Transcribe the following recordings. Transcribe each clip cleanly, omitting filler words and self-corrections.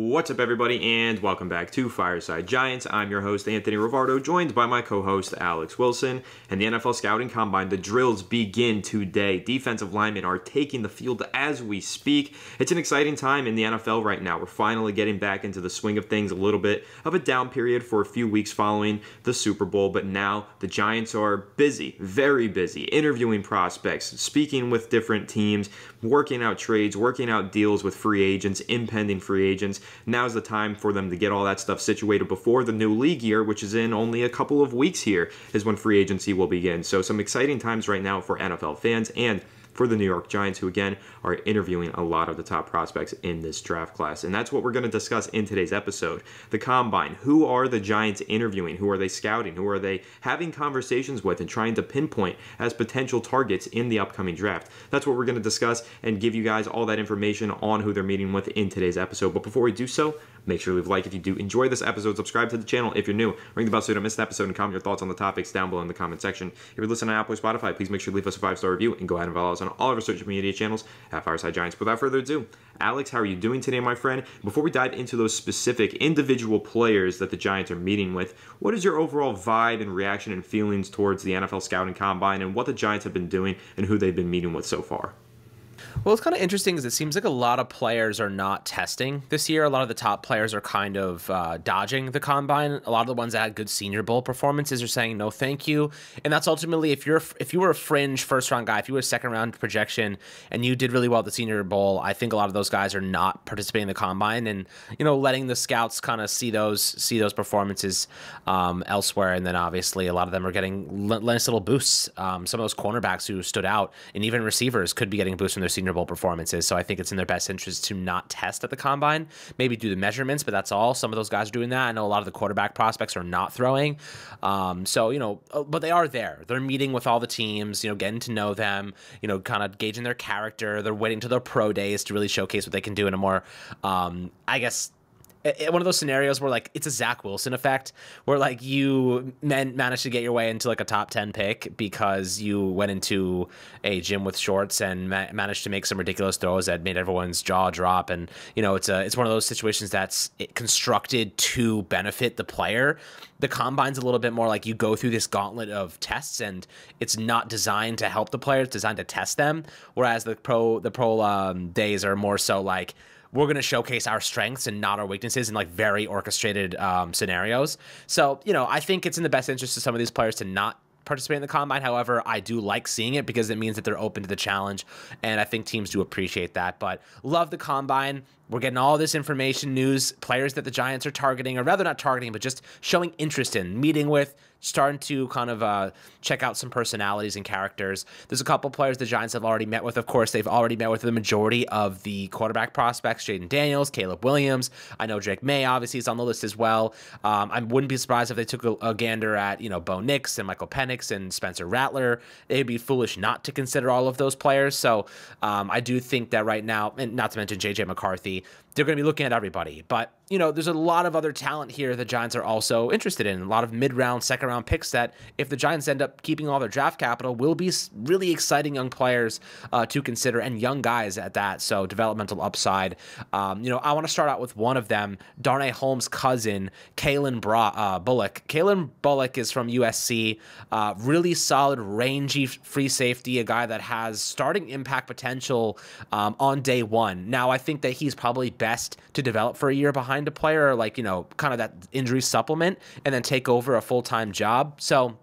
What's up, everybody, and welcome back to Fireside Giants. I'm your host, Anthony Rivardo, joined by my co-host, Alex Wilson. And the NFL Scouting Combine, the drills begin today. Defensive linemen are taking the field as we speak. It's an exciting time in the NFL right now. We're finally getting back into the swing of things, a little bit of a down period for a few weeks following the Super Bowl. But now the Giants are busy, very busy, interviewing prospects, speaking with different teams, working out trades, working out deals with free agents, impending free agents. Now's the time for them to get all that stuff situated before the new league year, which is in only a couple of weeks here, is when free agency will begin. So some exciting times right now for NFL fans and for the New York Giants, who again are interviewing a lot of the top prospects in this draft class. And that's what we're going to discuss in today's episode. The Combine. Who are the Giants interviewing? Who are they scouting? Who are they having conversations with and trying to pinpoint as potential targets in the upcoming draft? That's what we're going to discuss and give you guys all that information on who they're meeting with in today's episode. But before we do so, make sure to leave a like if you do enjoy this episode. Subscribe to the channel if you're new. Ring the bell so you don't miss an episode, and comment your thoughts on the topics down below in the comment section. If you're listening on Apple or Spotify, please make sure to leave us a 5-star review and go ahead and follow us on all of our social media channels at Fireside Giants. Without further ado, Alex, how are you doing today, my friend? Before we dive into those specific individual players that the Giants are meeting with, what is your overall vibe and reaction and feelings towards the NFL Scouting Combine and what the Giants have been doing and who they've been meeting with so far? Well, it's kind of interesting because it seems like a lot of players are not testing this year. A lot of the top players are kind of dodging the combine. A lot of the ones that had good Senior Bowl performances are saying no thank you. And that's ultimately, if you were a fringe first-round guy, if you were a second-round projection and you did really well at the Senior Bowl, I think a lot of those guys are not participating in the combine and, you know, letting the scouts kind of see those performances elsewhere. And then obviously a lot of them are getting nice little boosts. Some of those cornerbacks who stood out and even receivers could be getting boosts from their Senior Bowl performances. So I think it's in their best interest to not test at the combine, maybe do the measurements, but that's all. Some of those guys are doing that. I know a lot of the quarterback prospects are not throwing. So, you know, but they are there. They're meeting with all the teams, you know, getting to know them, you know, kind of gauging their character. They're waiting to their pro days to really showcase what they can do in a more, I guess, one of those scenarios where, like, it's a Zach Wilson effect, where, like, you managed to get your way into, like, a top 10 pick because you went into a gym with shorts and managed to make some ridiculous throws that made everyone's jaw drop. And, you know, it's one of those situations that's constructed to benefit the player. The combine's a little bit more like you go through this gauntlet of tests, and it's not designed to help the players, it's designed to test them. Whereas the pro days are more so like, we're going to showcase our strengths and not our weaknesses in, like, very orchestrated scenarios. So, you know, I think it's in the best interest of some of these players to not participate in the combine. However, I do like seeing it because it means that they're open to the challenge, and I think teams do appreciate that. But love the combine. We're getting all this information, news, players that the Giants are targeting, or rather not targeting, but just showing interest in, meeting with, starting to kind of check out some personalities and characters. There's a couple players the Giants have already met with. Of course, they've already met with the majority of the quarterback prospects, Jaden Daniels, Caleb Williams. I know Drake May obviously is on the list as well. I wouldn't be surprised if they took a gander at, you know, Bo Nix and Michael Penix and Spencer Rattler. They'd be foolish not to consider all of those players. So I do think that right now, and not to mention J.J. McCarthy, they're going to be looking at everybody. But, you know, there's a lot of other talent here the Giants are also interested in. A lot of mid-round, second-round picks that, if the Giants end up keeping all their draft capital, will be really exciting young players to consider, and young guys at that. So developmental upside. You know, I want to start out with one of them, Darnay Holmes' cousin, Kalen Bullock. Kalen Bullock is from USC. Really solid, rangy free safety, a guy that has starting impact potential on day one. Now, I think that he's probably best to develop for a year behind a player, like, you know, kind of that injury supplement, and then take over a full-time job. So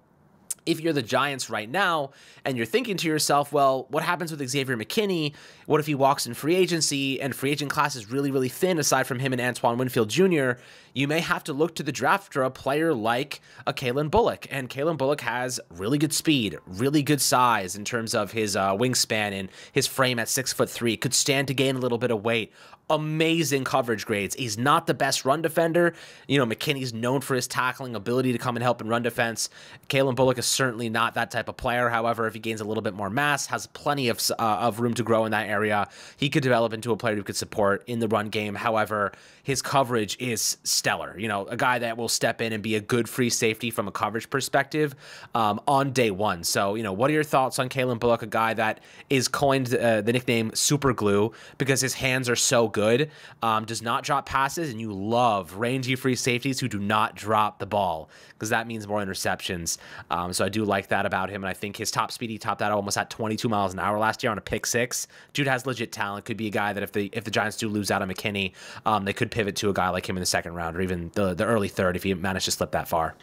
if you're the Giants right now and you're thinking to yourself, well, what happens with Xavier McKinney? What if he walks in free agency and free agent class is really, really thin aside from him and Antoine Winfield Jr.? You may have to look to the draft for a player like a Kalen Bullock. And Kalen Bullock has really good speed, really good size in terms of his wingspan and his frame at 6'3", could stand to gain a little bit of weight. Amazing coverage grades. He's not the best run defender. You know, McKinney's known for his tackling ability to come and help in run defense. Kalen Bullock is certainly not that type of player. However, if he gains a little bit more mass, has plenty of room to grow in that area, he could develop into a player who could support in the run game. However, his coverage is stellar. You know, a guy that will step in and be a good free safety from a coverage perspective on day one. So, you know, what are your thoughts on Kalen Bullock, a guy that is coined the nickname Super Glue because his hands are so good, does not drop passes, and you love rangy free safeties who do not drop the ball because that means more interceptions. So I do like that about him, and I think his top speed, he topped out almost at 22 miles an hour last year on a pick six. Dude has legit talent. Could be a guy that if the Giants do lose out on McKinney, they could pivot to a guy like him in the second round or even the early third if he managed to slip that far.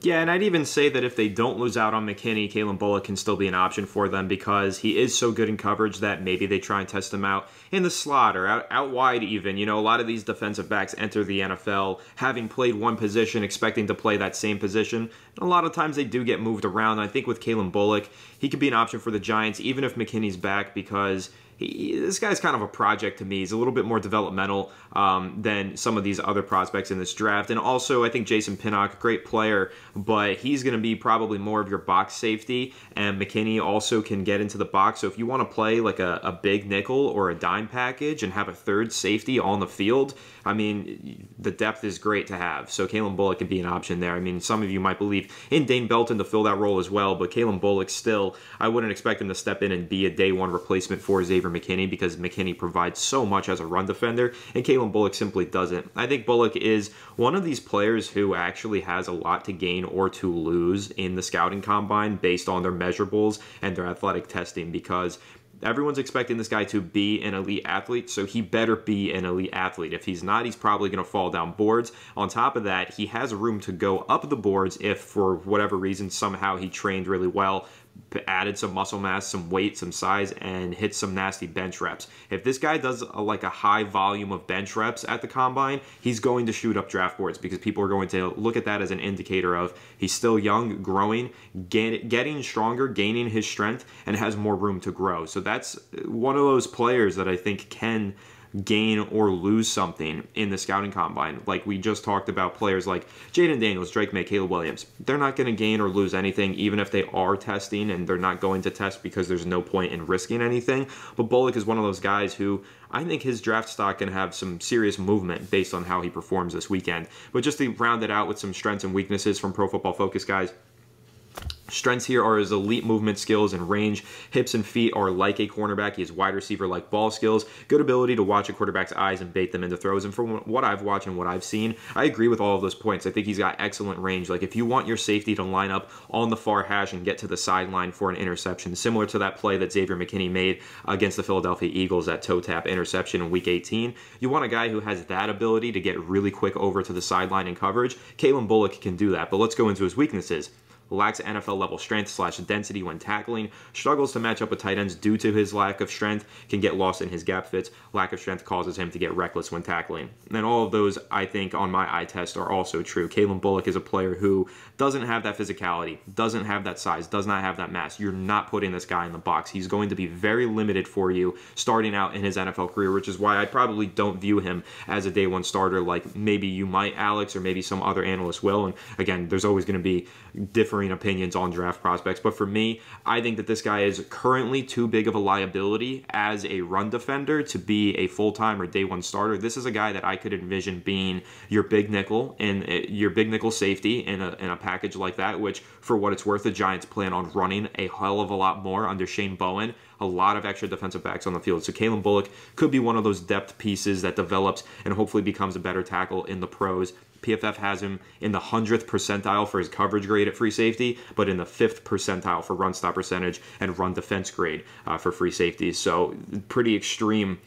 Yeah, and I'd even say that if they don't lose out on McKinney, Kalen Bullock can still be an option for them because he is so good in coverage that maybe they try and test him out in the slot or out wide even. You know, a lot of these defensive backs enter the NFL having played one position, expecting to play that same position. And a lot of times they do get moved around. I think with Kalen Bullock, he could be an option for the Giants even if McKinney's back because this guy's kind of a project to me. He's a little bit more developmental than some of these other prospects in this draft. And also, I think Jason Pinnock, great player, but he's going to be probably more of your box safety. And McKinney also can get into the box. So if you want to play like a big nickel or a dime package and have a third safety on the field, I mean, the depth is great to have. So Kalen Bullock could be an option there. I mean, some of you might believe in Dane Belton to fill that role as well, but Kalen Bullock still, I wouldn't expect him to step in and be a day one replacement for Xavier McKinney because McKinney provides so much as a run defender, and Kalen Bullock simply doesn't. I think Bullock is one of these players who actually has a lot to gain or to lose in the scouting combine based on their measurables and their athletic testing because everyone's expecting this guy to be an elite athlete, so he better be an elite athlete. If he's not, he's probably going to fall down boards. On top of that, he has room to go up the boards if, for whatever reason, somehow he trained really well, added some muscle mass, some weight, some size, and hit some nasty bench reps. If this guy does like a high volume of bench reps at the combine, he's going to shoot up draft boards because people are going to look at that as an indicator of he's still young, growing, getting stronger, gaining his strength, and has more room to grow. So that's one of those players that I think can gain or lose something in the scouting combine. Like we just talked about players like Jaden Daniels, Drake May, Caleb Williams. They're not going to gain or lose anything even if they are testing, and they're not going to test because there's no point in risking anything. But Bullock is one of those guys who I think his draft stock can have some serious movement based on how he performs this weekend. But just to round it out with some strengths and weaknesses from Pro Football Focus, guys. Strengths here are his elite movement skills and range. Hips and feet are like a cornerback. He has wide receiver-like ball skills. Good ability to watch a quarterback's eyes and bait them into throws. And from what I've watched and what I've seen, I agree with all of those points. I think he's got excellent range. Like if you want your safety to line up on the far hash and get to the sideline for an interception, similar to that play that Xavier McKinney made against the Philadelphia Eagles, that toe tap interception in Week 18, you want a guy who has that ability to get really quick over to the sideline in coverage. Kalen Bullock can do that. But let's go into his weaknesses. Lacks NFL level strength / density when tackling, struggles to match up with tight ends due to his lack of strength, can get lost in his gap fits, lack of strength causes him to get reckless when tackling. And all of those, I think, on my eye test are also true. Kalen Bullock is a player who doesn't have that physicality, doesn't have that size, does not have that mass. You're not putting this guy in the box. He's going to be very limited for you starting out in his NFL career, which is why I probably don't view him as a day one starter like maybe you might, Alex, or maybe some other analyst will. And again, there's always going to be differing opinions on draft prospects, but for me, I think that this guy is currently too big of a liability as a run defender to be a full-time or day one starter. This is a guy that I could envision being your big nickel and your big nickel safety in a package like that, which for what it's worth, the Giants plan on running a hell of a lot more under Shane Bowen. A lot of extra defensive backs on the field. So Kalen Bullock could be one of those depth pieces that develops and hopefully becomes a better tackle in the pros. PFF has him in the 100th percentile for his coverage grade at free safety, but in the 5th percentile for run stop percentage and run defense grade for free safeties. So pretty extreme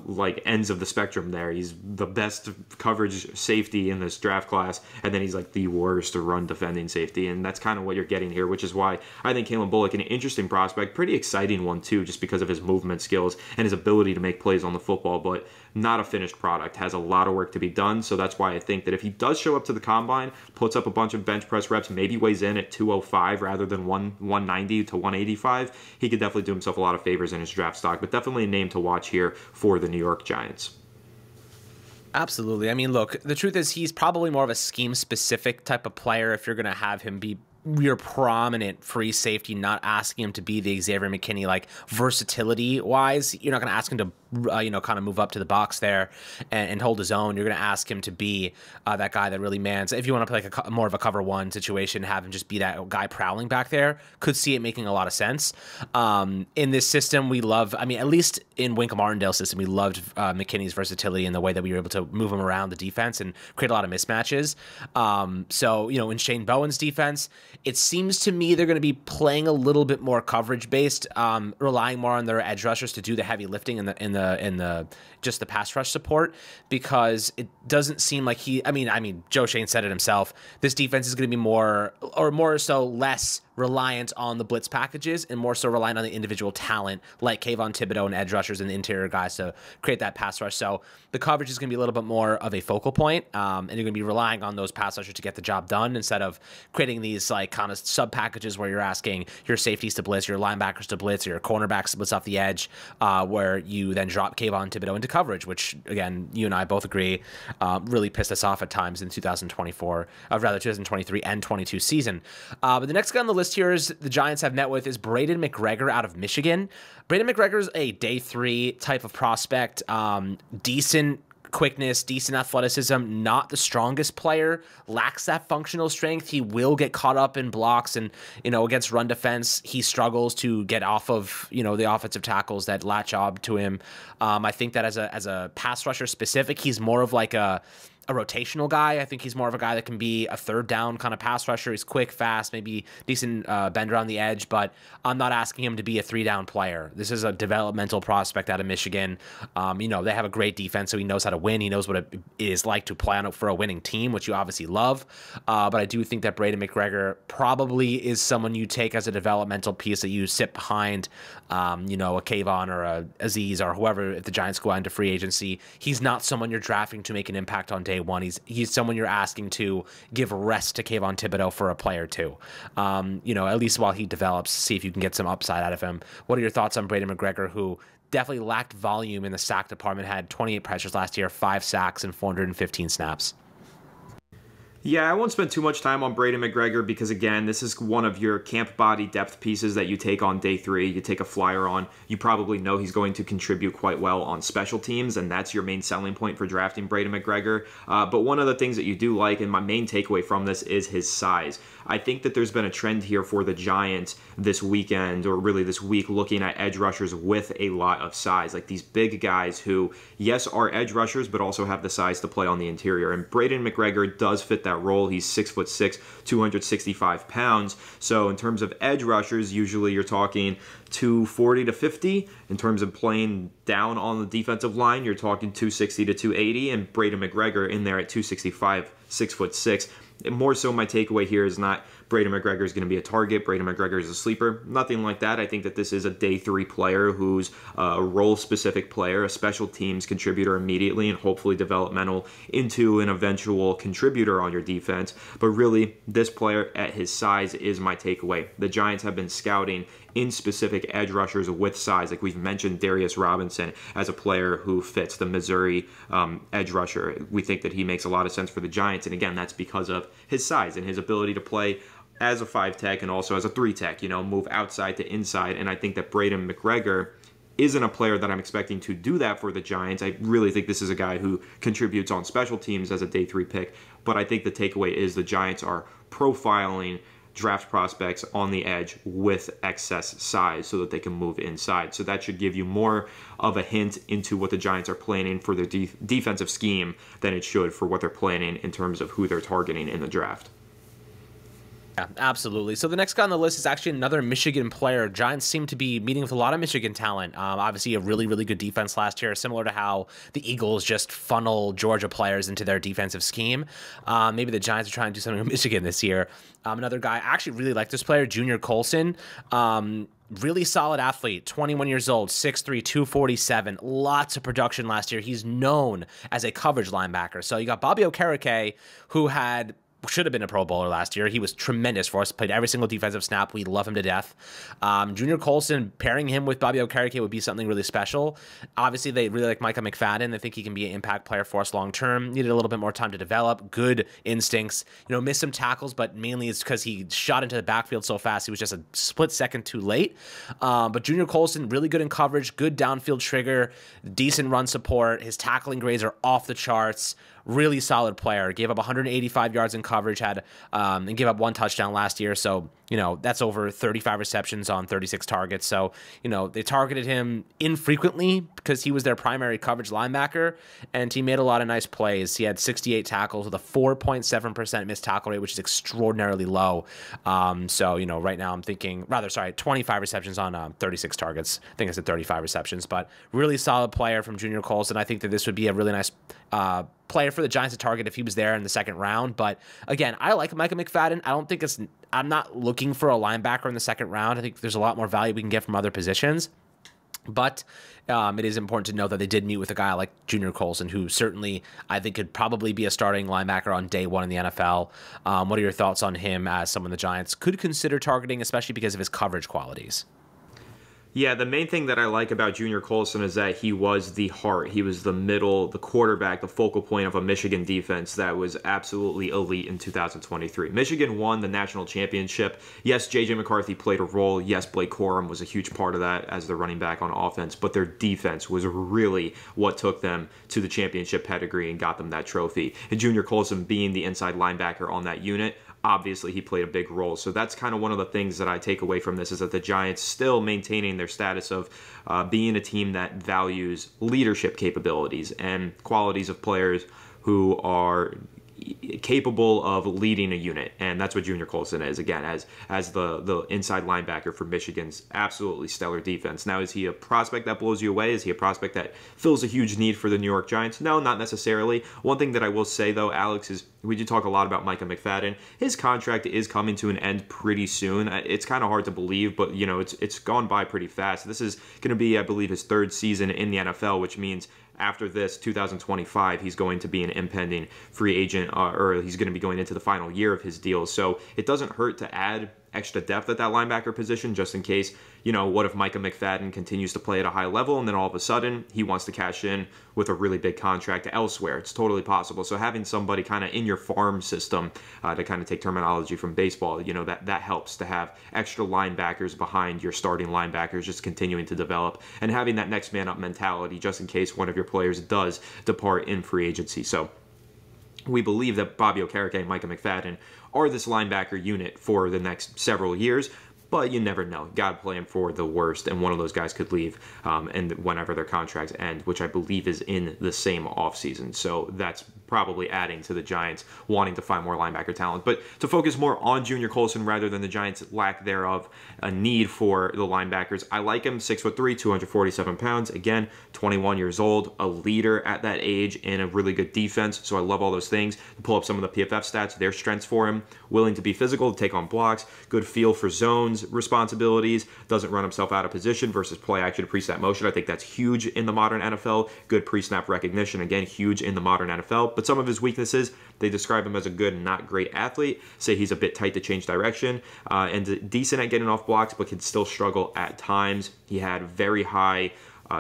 like ends of the spectrum there. He's the best coverage safety in this draft class, and then he's like the worst run defending safety, and that's kind of what you're getting here, which is why I think Kalen Bullock, an interesting prospect, pretty exciting one too, just because of his movement skills and his ability to make plays on the football, but not a finished product, has a lot of work to be done. So that's why I think that if he does show up to the combine, puts up a bunch of bench press reps, maybe weighs in at 205 rather than 190 to 185, he could definitely do himself a lot of favors in his draft stock, but definitely a name to watch here for the New York Giants. Absolutely. I mean, look, the truth is he's probably more of a scheme-specific type of player if you're going to have him be your prominent free safety, not asking him to be the Xavier McKinney, like versatility wise. You're not going to ask him to, kind of move up to the box there and hold his own. You're going to ask him to be that guy that really mans. If you want to play like more of a cover one situation, have him just be that guy prowling back there, could see it making a lot of sense. In this system, we love, at least in Wink Martindale's system, we loved McKinney's versatility in the way that we were able to move him around the defense and create a lot of mismatches. So, in Shane Bowen's defense, it seems to me they're going to be playing a little bit more coverage based, relying more on their edge rushers to do the heavy lifting in the just the pass rush support, because it doesn't seem like Joe Shane said it himself. This defense is going to be more so less reliant on the blitz packages and more so reliant on the individual talent like Kayvon Thibodeau and edge rushers and the interior guys to create that pass rush. So the coverage is going to be a little bit more of a focal point, and you're going to be relying on those pass rushers to get the job done instead of creating these like kind of sub packages where you're asking your safeties to blitz, your linebackers to blitz, or your cornerbacks to blitz off the edge, where you then drop Kayvon Thibodeau into coverage, which again, you and I both agree, really pissed us off at times in 2023 and 22 season. But the next guy on the list here is the Giants have met with is Braden McGregor out of Michigan. Braden McGregor is a day 3 type of prospect, decent quickness, decent athleticism, not the strongest player, lacks that functional strength. He will get caught up in blocks and, against run defense, he struggles to get off of, the offensive tackles that latch on to him. I think that as a pass rusher specific, he's more of like a rotational guy. I think he's more of a guy that can be a third down kind of pass rusher. He's quick, fast, maybe decent bender on the edge, but I'm not asking him to be a 3-down player. This is a developmental prospect out of Michigan. They have a great defense, so he knows how to win. He knows what it is like to plan for a winning team, which you obviously love. But I do think that Braden McGregor probably is someone you take as a developmental piece that you sit behind, a Kayvon or a Aziz or whoever, if the Giants go out into free agency. He's not someone you're drafting to make an impact on day one. He's someone you're asking to give rest to Kayvon Thibodeau for a play or two. At least while he develops, see if you can get some upside out of him. What are your thoughts on Braden McGregor, who definitely lacked volume in the sack department, had 28 pressures last year, 5 sacks, and 415 snaps? Yeah, I won't spend too much time on Braden McGregor because, again, this is one of your camp body depth pieces that you take on day 3. You take a flyer on. You probably know he's going to contribute quite well on special teams, and that's your main selling point for drafting Braden McGregor. But one of the things that you do like, and my main takeaway from this, is his size. I think that there's been a trend here for the Giants this weekend, or really this week, looking at edge rushers with a lot of size. Like these big guys who, yes, are edge rushers, but also have the size to play on the interior. And Braden McGregor does fit that role. He's 6'6", 265 pounds. So in terms of edge rushers, usually you're talking 240 to 50. In terms of playing down on the defensive line, you're talking 260 to 280. And Braden McGregor in there at 265, 6'6". More so, my takeaway here is not Braden McGregor is going to be a target, Braden McGregor is a sleeper, nothing like that. I think that this is a day 3 player who's a role-specific player, a special teams contributor immediately, and hopefully developmental into an eventual contributor on your defense. But really, this player at his size is my takeaway. The Giants have been scouting in specific edge rushers with size. Like we've mentioned Darius Robinson as a player who fits the Missouri edge rusher. We think that he makes a lot of sense for the Giants. And again, that's because of his size and his ability to play as a 5-tech and also as a 3-tech, move outside to inside. And I think that Braden McGregor isn't a player that I'm expecting to do that for the Giants. I really think this is a guy who contributes on special teams as a day 3 pick. But I think the takeaway is the Giants are profiling draft prospects on the edge with excess size so that they can move inside. So that should give you more of a hint into what the Giants are planning for their defensive scheme than it should for what they're planning in terms of who they're targeting in the draft. Yeah, absolutely. So the next guy on the list is actually another Michigan player. Giants seem to be meeting with a lot of Michigan talent. Obviously, a really, really good defense last year, similar to how the Eagles just funnel Georgia players into their defensive scheme. Maybe the Giants are trying to do something with Michigan this year. Another guy, I actually really like this player, Junior Colson. Really solid athlete, 21 years old, 6'3", 247. Lots of production last year. He's known as a coverage linebacker. So you got Bobby Okereke, who had should have been a Pro Bowler last year. He was tremendous for us, played every single defensive snap. We love him to death. Junior Colson, pairing him with Bobby Okereke would be something really special. Obviously, they really like Micah McFadden. They think he can be an impact player for us long term. Needed a little bit more time to develop. Good instincts. Missed some tackles, but mainly it's because he shot into the backfield so fast. He was just a split second too late. But Junior Colson, really good in coverage, good downfield trigger, decent run support. His tackling grades are off the charts. Really solid player. Gave up 185 yards in coverage, and gave up 1 touchdown last year. So, that's over 35 receptions on 36 targets. So, they targeted him infrequently because he was their primary coverage linebacker, and he made a lot of nice plays. He had 68 tackles with a 4.7% missed tackle rate, which is extraordinarily low. Right now I'm thinking, 25 receptions on 36 targets. I think I said 35 receptions, but really solid player from Junior Colson. I think that this would be a really nice player for the Giants to target if he was there in the second round. But again, I like Micah McFadden. I'm not looking for a linebacker in the second round. I think there's a lot more value we can get from other positions. But it is important to know that they did meet with a guy like Junior Colson, who certainly I think could probably be a starting linebacker on day one in the NFL. What are your thoughts on him as someone the Giants could consider targeting, especially because of his coverage qualities? Yeah, the main thing that I like about Junior Colson is that he was the heart. He was the middle, the quarterback, the focal point of a Michigan defense that was absolutely elite in 2023. Michigan won the national championship. Yes, J.J. McCarthy played a role. Yes, Blake Corum was a huge part of that as the running back on offense. But their defense was really what took them to the championship pedigree and got them that trophy. And Junior Colson being the inside linebacker on that unit, obviously he played a big role. So that's kind of one of the things that I take away from this, is that the Giants still maintaining their status of being a team that values leadership capabilities and qualities of players who are capable of leading a unit, and that's what Junior Colson is, again, as the inside linebacker for Michigan's absolutely stellar defense. Now, is he a prospect that blows you away? Is he a prospect that fills a huge need for the New York Giants? No, not necessarily. One thing that I will say, though, Alex, is we do talk a lot about Micah McFadden. His contract is coming to an end pretty soon. It's kind of hard to believe, but, it's gone by pretty fast. This is going to be, I believe, his 3rd season in the NFL, which means after this, 2025, he's going to be an impending free agent, or he's going to be going into the final year of his deal. So it doesn't hurt to add extra depth at that linebacker position, just in case, what if Micah McFadden continues to play at a high level and then all of a sudden he wants to cash in with a really big contract elsewhere? It's totally possible. So having somebody kind of in your farm system, to kind of take terminology from baseball, that helps to have extra linebackers behind your starting linebackers, just continuing to develop and having that next man up mentality just in case one of your players does depart in free agency. So we believe that Bobby Okereke and Micah McFadden are this linebacker unit for the next several years, but you never know. God plan for the worst, and one of those guys could leave and whenever their contracts end, which I believe is in the same offseason. So that's probably adding to the Giants wanting to find more linebacker talent. But to focus more on Junior Colson rather than the Giants' lack thereof, a need for the linebackers, I like him. 6'3", 247 pounds. Again, 21 years old, a leader at that age in a really good defense. So I love all those things. To pull up some of the PFF stats, their strengths for him: willing to be physical, to take on blocks, good feel for zones, responsibilities, doesn't run himself out of position versus play action to pre-snap motion. I think that's huge in the modern NFL. Good pre-snap recognition, again, huge in the modern NFL. But some of his weaknesses, they describe him as a good, not great athlete. Say he's a bit tight to change direction, and decent at getting off blocks, but can still struggle at times. He had very high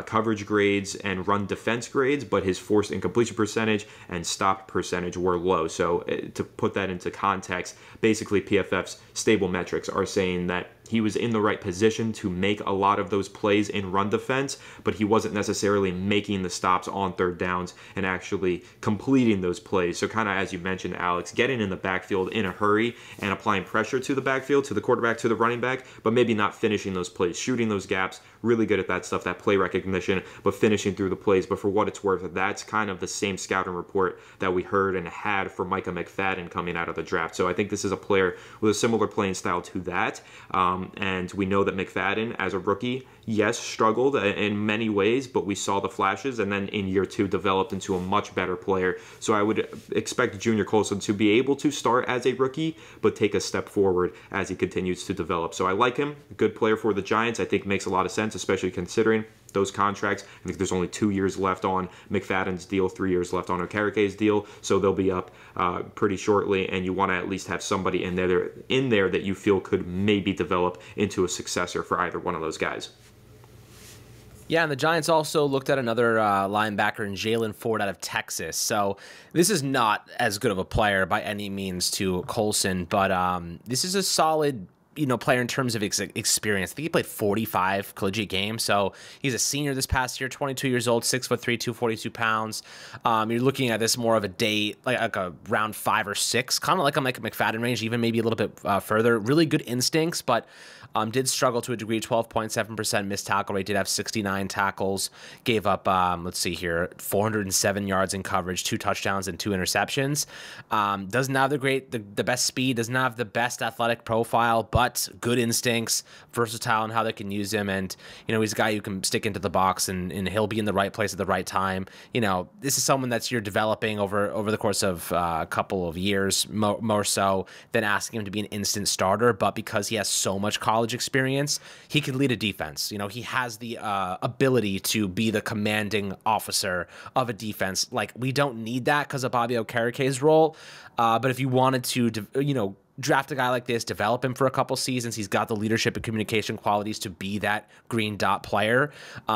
coverage grades and run defense grades, but his forced incompletion percentage and stop percentage were low. So to put that into context, basically PFF's stable metrics are saying that he was in the right position to make a lot of those plays in run defense, but he wasn't necessarily making the stops on third downs and actually completing those plays. So kind of, as you mentioned, Alex, getting in the backfield in a hurry and applying pressure to the backfield, to the quarterback, to the running back, but maybe not finishing those plays, shooting those gaps, really good at that stuff, that play recognition, but finishing through the plays. But for what it's worth, that's kind of the same scouting report that we heard and had for Micah McFadden coming out of the draft. So I think this is a player with a similar playing style to that. And we know that McFadden, as a rookie, yes, struggled in many ways, but we saw the flashes, and then in year 2 developed into a much better player. So I would expect Junior Colson to be able to start as a rookie, but take a step forward as he continues to develop. So I like him. Good player for the Giants. I think makes a lot of sense, especially considering those contracts. I think there's only 2 years left on McFadden's deal, 3 years left on Okereke's deal, so they'll be up pretty shortly, and you want to at least have somebody in there that you feel could maybe develop into a successor for either one of those guys. Yeah, and the Giants also looked at another linebacker in Jaylan Ford out of Texas. So this is not as good of a player by any means to Colson, but this is a solid player in terms of experience. I think he played 45 collegiate games, so he's a senior this past year, 22 years old, 6'3", 242 pounds. You're looking at this more of a day, like a round 5 or 6, kind of like a McFadden range, even maybe a little bit further. Really good instincts, but did struggle to a degree. 12.7% missed tackle rate, did have 69 tackles, gave up, let's see here, 407 yards in coverage, 2 touchdowns and 2 interceptions. Doesn't have the best speed, doesn't have the best athletic profile, but good instincts, versatile in how they can use him, and he's a guy you can stick into the box and he'll be in the right place at the right time. This is someone that's you're developing over the course of a couple of years, more so than asking him to be an instant starter. But because he has so much college experience, he can lead a defense. He has the ability to be the commanding officer of a defense. Like, we don't need that because of Bobby Okereke's role, but if you wanted to, draft a guy like this, develop him for a couple seasons. He's got the leadership and communication qualities to be that green dot player.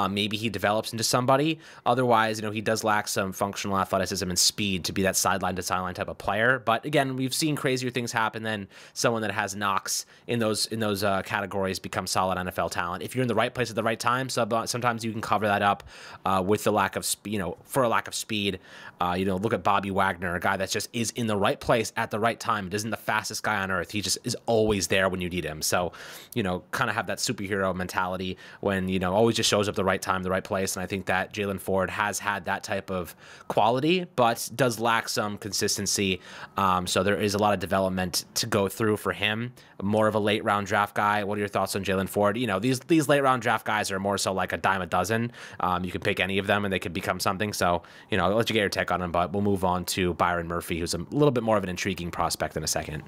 Maybe he develops into somebody. Otherwise, he does lack some functional athleticism and speed to be that sideline to sideline type of player. But again, we've seen crazier things happen than someone that has knocks in those categories become solid NFL talent. If you're in the right place at the right time, sometimes you can cover that up with the lack of for a lack of speed. Look at Bobby Wagner, a guy that just is in the right place at the right time. It isn't the fastest guy on earth. He just is always there when you need him. So, kind of have that superhero mentality when, always just shows up the right time, the right place. And I think that Jaylan Ford has had that type of quality, but does lack some consistency. So there is a lot of development to go through for him. More of a late round draft guy. What are your thoughts on Jaylan Ford? These late round draft guys are more so like a dime a dozen. You can pick any of them and they could become something. So, I'll let you get your take on him, but we'll move on to Byron Murphy, who's a little bit more of an intriguing prospect in a second.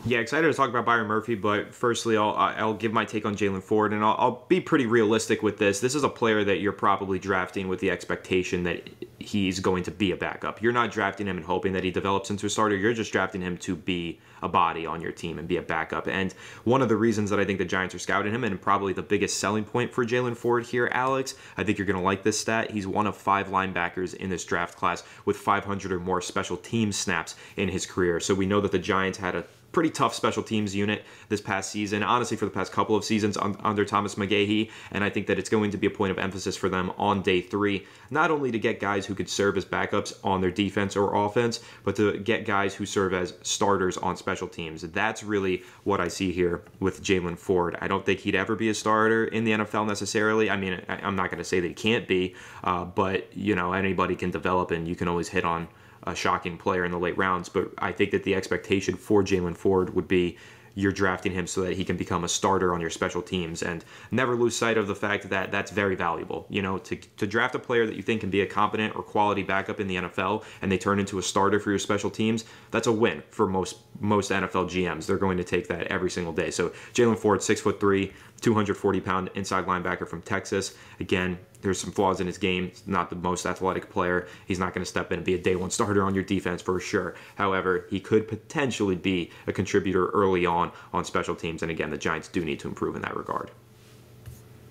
Yeah, excited to talk about Byron Murphy, but firstly, I'll give my take on Jaylan Ford, and I'll be pretty realistic with this. This is a player that you're probably drafting with the expectation that he's going to be a backup. You're not drafting him and hoping that he develops into a starter. You're just drafting him to be a body on your team and be a backup. And one of the reasons that I think the Giants are scouting him, and probably the biggest selling point for Jaylan Ford here, Alex, I think you're going to like this stat. He's one of 5 linebackers in this draft class with 500 or more special team snaps in his career. So we know that the Giants had a pretty tough special teams unit this past season, honestly for the past couple of seasons under Thomas McGahee, and I think that it's going to be a point of emphasis for them on day 3, not only to get guys who could serve as backups on their defense or offense, but to get guys who serve as starters on special teams. That's really what I see here with Jaylan Ford. I don't think he'd ever be a starter in the NFL necessarily. I mean, I'm not going to say that he can't be, but anybody can develop, and you can always hit on a shocking player in the late rounds. But I think that the expectation for Jaylan Ford would be you're drafting him so that he can become a starter on your special teams, and never lose sight of the fact that that's very valuable. To draft a player that you think can be a competent or quality backup in the NFL and they turn into a starter for your special teams, that's a win for most NFL GMs. They're going to take that every single day. So Jaylan Ford, 6'3", 240-pound inside linebacker from Texas. Again, there's some flaws in his game. He's not the most athletic player. He's not going to step in and be a day one starter on your defense for sure. However, he could potentially be a contributor early on special teams. And again, the Giants do need to improve in that regard.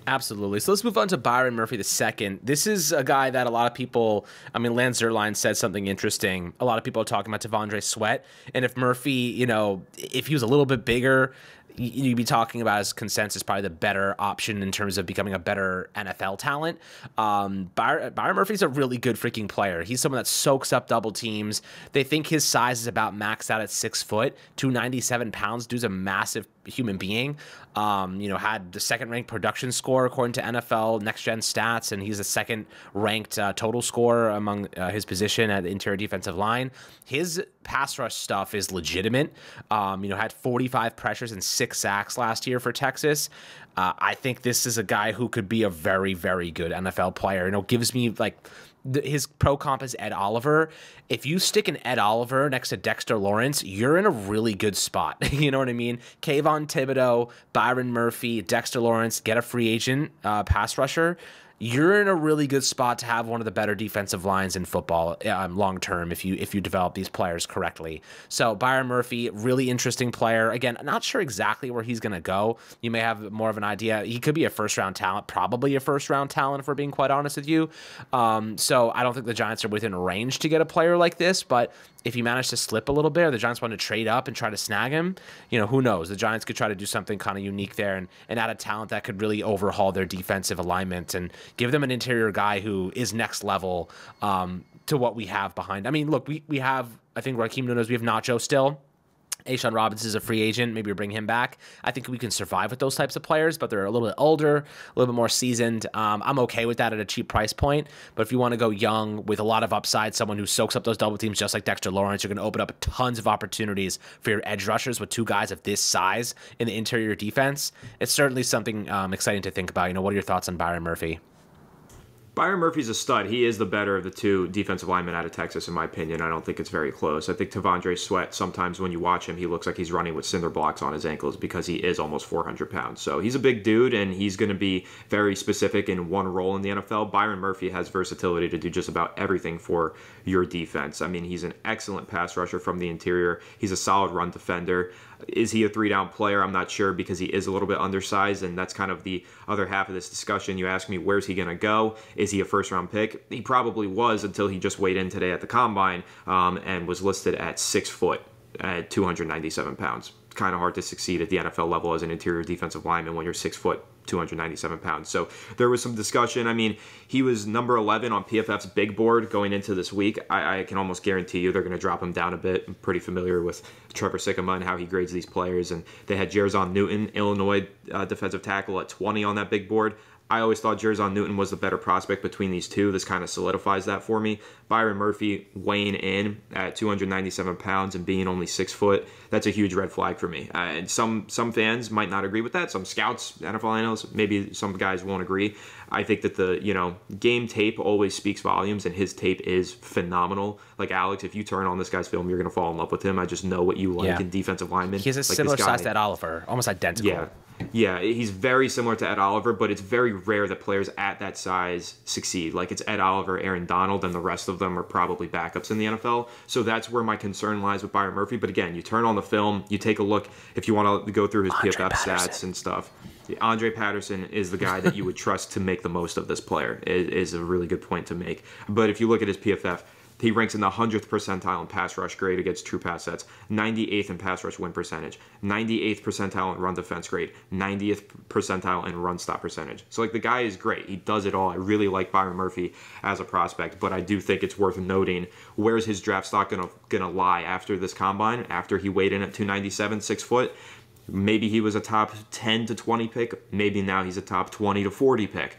Absolutely. So let's move on to Byron Murphy II. This is a guy that a lot of people, Lance Zierlein said something interesting. A lot of people are talking about Devondre Sweat. And if Murphy, if he was a little bit bigger, you'd be talking about as consensus probably the better option in terms of becoming a better NFL talent. Byron Murphy's a really good freaking player. He's someone that soaks up double teams. They think his size is about maxed out at 6 foot, 297 pounds. Dude's a massive human being. Had the second-ranked production score according to NFL Next Gen Stats, and he's the second-ranked total scorer among his position at the interior defensive line. His pass rush stuff is legitimate. Had 45 pressures and 6 sacks last year for Texas. I think this is a guy who could be a very, very good NFL player. Gives me his pro comp is Ed Oliver. If you stick an Ed Oliver next to Dexter Lawrence, you're in a really good spot. You know what I mean? Kayvon Thibodeau, Byron Murphy, Dexter Lawrence, get a free agent pass rusher. you're in a really good spot to have one of the better defensive lines in football long term if you develop these players correctly. So Byron Murphy, really interesting player. Again, not sure exactly where he's going to go. You may have more of an idea. He could be a first-round talent, probably a first-round talent if we're being quite honest with you. So I don't think the Giants are within range to get a player like this, but if he managed to slip a little bit, or the Giants want to trade up and try to snag him, who knows? The Giants could try to do something kind of unique there and add a talent that could really overhaul their defensive alignment and give them an interior guy who is next level to what we have behind. I mean, look, we have, I think, Raheem Nunez, we have Nacho still. A'Shawn Robinson is a free agent. Maybe we bring him back. I think we can survive with those types of players, but they're a little bit older, a little bit more seasoned. I'm okay with that at a cheap price point, but if you want to go young with a lot of upside, someone who soaks up those double teams just like Dexter Lawrence, you're going to open up tons of opportunities for your edge rushers with two guys of this size in the interior defense. It's certainly something exciting to think about. What are your thoughts on Byron Murphy? Byron Murphy's a stud. He is the better of the two defensive linemen out of Texas, in my opinion. I don't think it's very close. I think Tavondre Sweat, sometimes when you watch him, he looks like he's running with cinder blocks on his ankles because he is almost 400 pounds. So he's a big dude, and he's going to be very specific in one role in the NFL. Byron Murphy has versatility to do just about everything for your defense. I mean, he's an excellent pass rusher from the interior. He's a solid run defender. Is he a three-down player? I'm not sure because he is a little bit undersized, and that's kind of the other half of this discussion. You ask me, where's he going to go? Is he a first-round pick? He probably was until he just weighed in today at the Combine and was listed at 6 foot at 297 pounds. Kind of hard to succeed at the NFL level as an interior defensive lineman when you're 6 foot, 297 pounds. So there was some discussion. I mean, he was number 11 on PFF's big board going into this week. I can almost guarantee you they're going to drop him down a bit. I'm pretty familiar with Trevor Sikkema and how he grades these players. And they had Jerzon Newton, Illinois defensive tackle, at 20 on that big board. I always thought Jerzon Newton was the better prospect between these two. This kind of solidifies that for me. Byron Murphy weighing in at 297 pounds and being only 6 foot, that's a huge red flag for me. And some fans might not agree with that. Some scouts, NFL analysts, maybe some guys won't agree. I think that the game tape always speaks volumes, and his tape is phenomenal. Like Alex, if you turn on this guy's film, you're going to fall in love with him. I just know what you like in defensive linemen. He has a similar size to Ed Oliver, almost identical. Yeah, he's very similar to Ed Oliver, but it's very rare that players at that size succeed. Like, it's Ed Oliver, Aaron Donald, and the rest of them are probably backups in the NFL. So that's where my concern lies with Byron Murphy. But again, you turn on the film, you take a look, if you want to go through his PFF stats and stuff. Andre Patterson is the guy that you would trust to make the most of this player, is a really good point to make. But if you look at his PFF, he ranks in the 100th percentile in pass rush grade against true pass sets, 98th in pass rush win percentage, 98th percentile in run defense grade, 90th percentile in run stop percentage. So, like, the guy is great. He does it all. I really like Byron Murphy as a prospect, but I do think it's worth noting, where's his draft stock gonna lie after this combine, after he weighed in at 297, 6 foot? Maybe he was a top 10 to 20 pick. Maybe now he's a top 20 to 40 pick.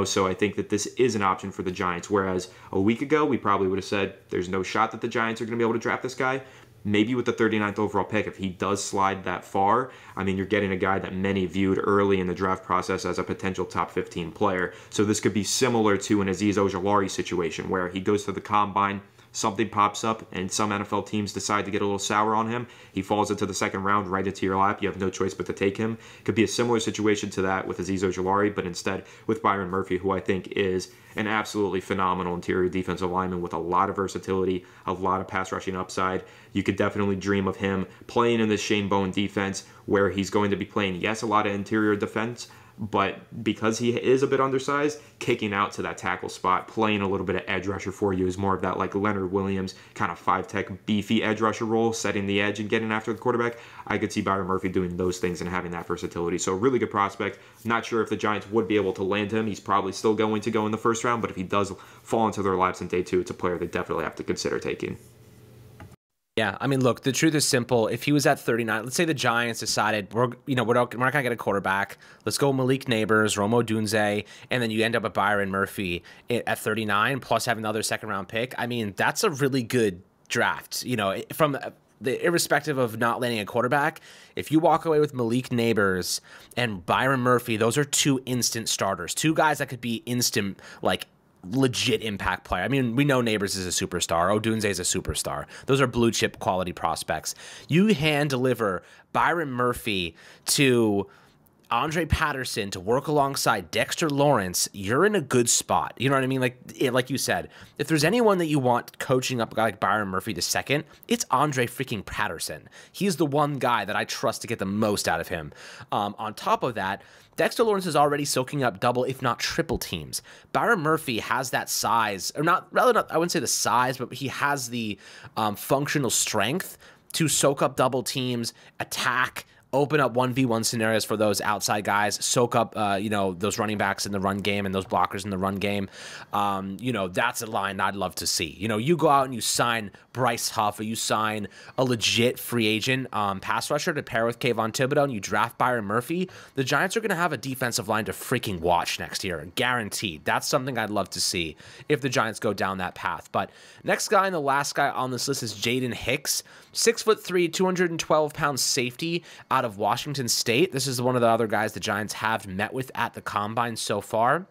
So I think that this is an option for the Giants. Whereas a week ago, we probably would have said there's no shot that the Giants are going to be able to draft this guy. Maybe with the 39th overall pick, if he does slide that far, I mean, you're getting a guy that many viewed early in the draft process as a potential top 15 player. So this could be similar to an Azeez Ojulari situation where he goes to the Combine, something pops up, and some NFL teams decide to get a little sour on him. He falls into the second round, right into your lap. You have no choice but to take him. It could be a similar situation to that with Azeez Ojulari, but instead with Byron Murphy, who I think is an absolutely phenomenal interior defensive lineman with a lot of versatility, a lot of pass rushing upside. You could definitely dream of him playing in this Shane Bowen defense where he's going to be playing, yes, a lot of interior defense, but because he is a bit undersized, kicking out to that tackle spot, playing a little bit of edge rusher for you is more of that like Leonard Williams kind of 5-tech beefy edge rusher role, setting the edge and getting after the quarterback. I could see Byron Murphy doing those things and having that versatility. So a really good prospect. Not sure if the Giants would be able to land him. He's probably still going to go in the first round, but if he does fall into their laps in day 2, it's a player they definitely have to consider taking. Yeah, I mean, look, the truth is simple. If he was at 39, let's say the Giants decided we're not going to get a quarterback. Let's go Malik Neighbors, Rome Odunze, and then you end up at Byron Murphy at 39, plus having another second-round pick. I mean, that's a really good draft. From the irrespective of not landing a quarterback, if you walk away with Malik Neighbors and Byron Murphy, those are 2 instant starters, 2 guys that could be instant, like, legit impact player. I mean, we know Neighbors is a superstar. Odunze is a superstar. Those are blue chip quality prospects. You hand deliver Byron Murphy to Andre Patterson to work alongside Dexter Lawrence, you're in a good spot. You know what I mean? Like you said, if there's anyone that you want coaching up a guy like Byron Murphy to second, it's Andre freaking Patterson. He's the one guy that I trust to get the most out of him. On top of that, Dexter Lawrence is already soaking up double, if not triple teams. Byron Murphy has that size, or not, rather not, I wouldn't say the size, but he has the functional strength to soak up double teams, attack, open up 1v1 scenarios for those outside guys, soak up, those running backs in the run game and those blockers in the run game. That's a line I'd love to see. You go out and you sign Bryce Huff, or you sign a legit free agent pass rusher to pair with Kayvon Thibodeau, and you draft Byron Murphy. The Giants are going to have a defensive line to freaking watch next year, guaranteed. That's something I'd love to see if the Giants go down that path. But next guy and the last guy on this list is Jaden Hicks, 6'3", 212-pound safety out of Washington State. This is one of the other guys the Giants have met with at the Combine so far.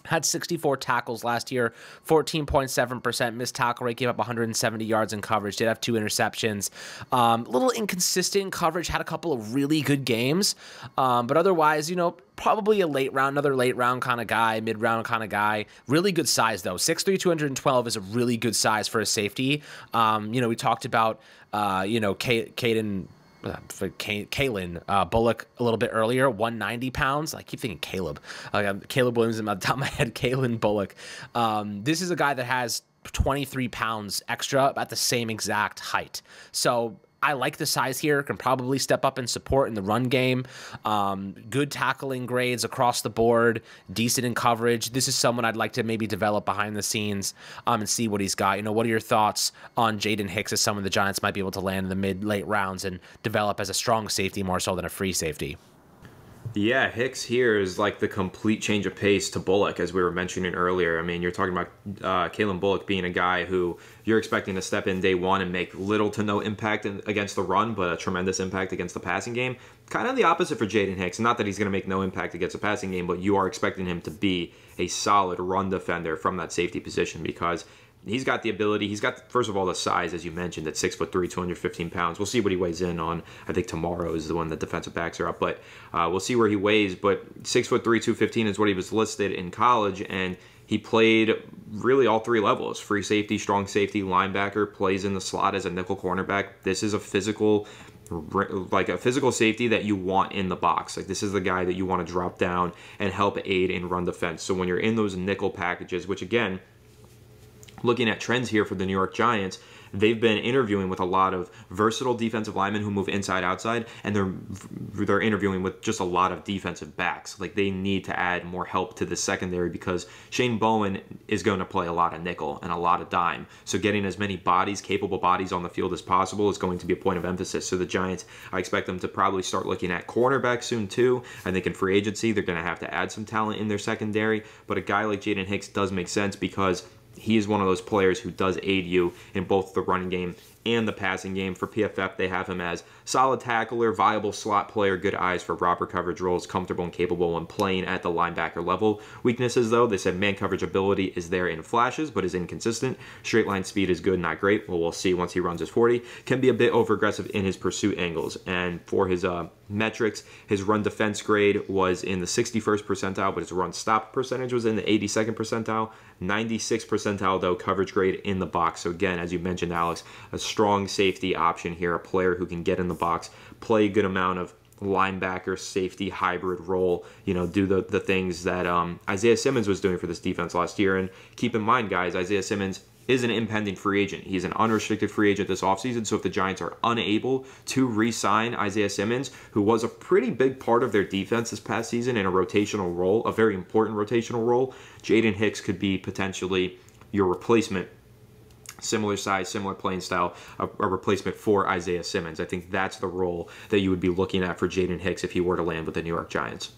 Had 64 tackles last year, 14.7% missed tackle rate, gave up 170 yards in coverage, did have 2 interceptions. A little inconsistent coverage, had a couple of really good games. But otherwise, probably another late round kind of guy, mid round kind of guy. Really good size though. 6'3", 212 is a really good size for a safety. We talked about, Kalen Bullock a little bit earlier, 190 pounds. I keep thinking Caleb. Caleb Williams in the top of my head, Kalen Bullock. This is a guy that has 23 pounds extra at the same exact height. So I like the size here, can probably step up and support in the run game. Good tackling grades across the board, decent in coverage. This is someone I'd like to maybe develop behind the scenes and see what he's got. What are your thoughts on Jaden Hicks as someone the Giants might be able to land in the mid-late rounds and develop as a strong safety more so than a free safety? Yeah, Hicks here is like the complete change of pace to Bullock, as we were mentioning earlier. I mean, you're talking about Kalen Bullock being a guy who you're expecting to step in day one and make little to no impact against the run, but a tremendous impact against the passing game. Kind of the opposite for Jaden Hicks. Not that he's going to make no impact against the passing game, but you are expecting him to be a solid run defender from that safety position, because he's got the ability. He's got, first of all, the size, as you mentioned, at 6'3", 215 pounds. We'll see what he weighs in on. I think tomorrow is the one that defensive backs are up, but we'll see where he weighs. But 6'3", 215 is what he was listed in college, and he played really all 3 levels: free safety, strong safety, linebacker. Plays in the slot as a nickel cornerback. This is a physical safety that you want in the box. This is the guy that you want to drop down and help aid in run defense. So when you're in those nickel packages, which again, looking at trends here for the New York Giants, they've been interviewing with a lot of versatile defensive linemen who move inside, outside, and they're interviewing with just a lot of defensive backs. They need to add more help to the secondary, because Shane Bowen is going to play a lot of nickel and a lot of dime. So getting as many capable bodies on the field as possible is going to be a point of emphasis. So the Giants, I expect them to probably start looking at cornerback soon too. I think in free agency, they're going to have to add some talent in their secondary. But a guy like Jaden Hicks does make sense, because he is one of those players who does aid you in both the running game and the passing game. For PFF, they have him as solid tackler, viable slot player, good eyes for robber coverage roles, comfortable and capable when playing at the linebacker level. Weaknesses, though, they said man coverage ability is there in flashes, but is inconsistent. Straight line speed is good, not great. Well, we'll see once he runs his 40. Can be a bit over-aggressive in his pursuit angles. And for his metrics, his run defense grade was in the 61st percentile, but his run stop percentage was in the 82nd percentile. 96th percentile, though, coverage grade in the box. So again, as you mentioned, Alex, a strong safety option here, a player who can get in the box, play a good amount of linebacker safety hybrid role, do the things that Isaiah Simmons was doing for this defense last year. And keep in mind, guys, Isaiah Simmons is an impending free agent. He's an unrestricted free agent this offseason. So if the Giants are unable to re-sign Isaiah Simmons, who was a pretty big part of their defense this past season in a rotational role, a very important rotational role, Jaden Hicks could be potentially your replacement. Similar size, similar playing style, a replacement for Isaiah Simmons. I think that's the role that you would be looking at for Jaden Hicks if he were to land with the New York Giants.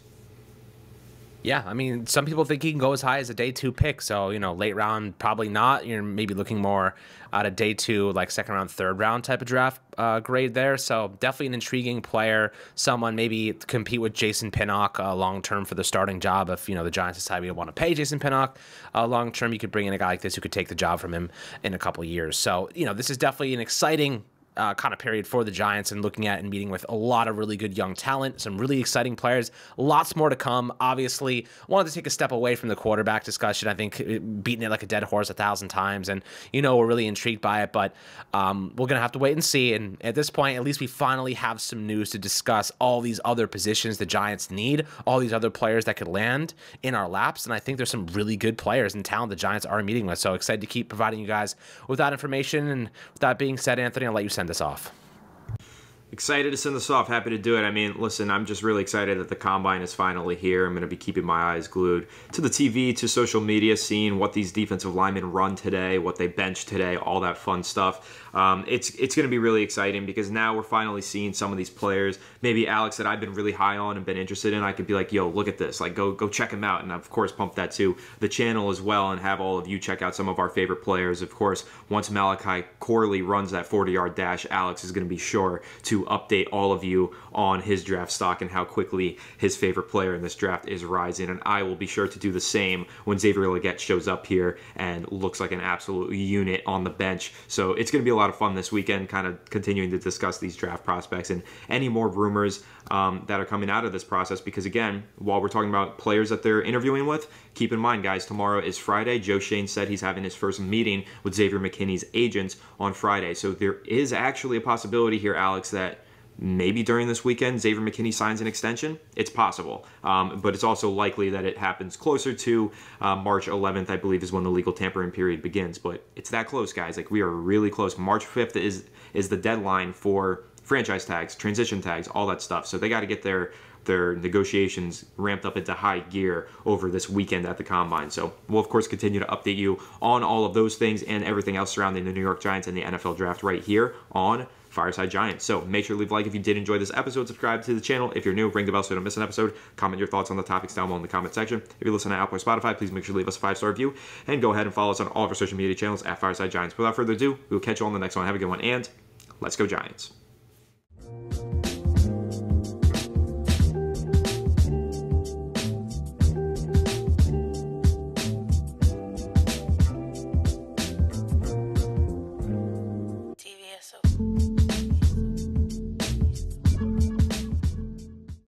Yeah, I mean, some people think he can go as high as a day 2 pick. So, late round, probably not. You're maybe looking more at a day 2, like second round, third round type of draft grade there. So definitely an intriguing player. Someone maybe compete with Jason Pinnock long term for the starting job. If, the Giants decide we want to pay Jason Pinnock long term, you could bring in a guy like this who could take the job from him in a couple of years. So, this is definitely an exciting kind of period for the Giants, and looking at and meeting with a lot of really good young talent, some really exciting players, lots more to come. Obviously, wanted to take a step away from the quarterback discussion. I think beating it like a dead horse 1,000 times, and we're really intrigued by it, but we're gonna have to wait and see. And at this point, at least we finally have some news to discuss all these other positions the Giants need, all these other players that could land in our laps, and I think there's some really good players and talent the Giants are meeting with. So excited to keep providing you guys with that information. And with that being said, Anthony, I'll let you send this off. Excited to send this off. Happy to do it. I mean, listen, I'm just really excited that the Combine is finally here. I'm going to be keeping my eyes glued to the TV, to social media, seeing what these defensive linemen run today, what they bench today, all that fun stuff. It's going to be really exciting because now we're finally seeing some of these players, maybe Alex, that I've been really high on and been interested in. I could be like, yo, look at this. Like, go check him out. And of course, pump that to the channel as well and have all of you check out some of our favorite players. Of course, once Malachi Corley runs that 40-yard dash, Alex is going to be sure to update all of you on his draft stock and how quickly his favorite player in this draft is rising. And I will be sure to do the same when Xavier Legette shows up here and looks like an absolute unit on the bench. So it's going to be a lot of fun this weekend, kind of continuing to discuss these draft prospects and any more rumors that are coming out of this process. Because again, while we're talking about players that they're interviewing with, keep in mind, guys, tomorrow is Friday. Joe Shane said he's having his first meeting with Xavier McKinney's agents on Friday. So there is actually a possibility here, Alex, that maybe during this weekend, Xavier McKinney signs an extension. It's possible, but it's also likely that it happens closer to March 11th, I believe, is when the legal tampering period begins. But it's that close, guys. Like, we are really close. March 5th is the deadline for franchise tags, transition tags, all that stuff. So they got to get their negotiations ramped up into high gear over this weekend at the Combine. So we'll, of course, continue to update you on all of those things and everything else surrounding the New York Giants and the NFL Draft right here on Fireside Giants. So make sure to leave a like if you did enjoy this episode. Subscribe to the channel if you're new. Ring the bell so you don't miss an episode. Comment your thoughts on the topics down below in the comment section. If you listen to Apple or Spotify, please make sure to leave us a 5-star review. And go ahead and follow us on all of our social media channels at Fireside Giants. Without further ado, we will catch you on the next one. Have a good one, and let's go Giants.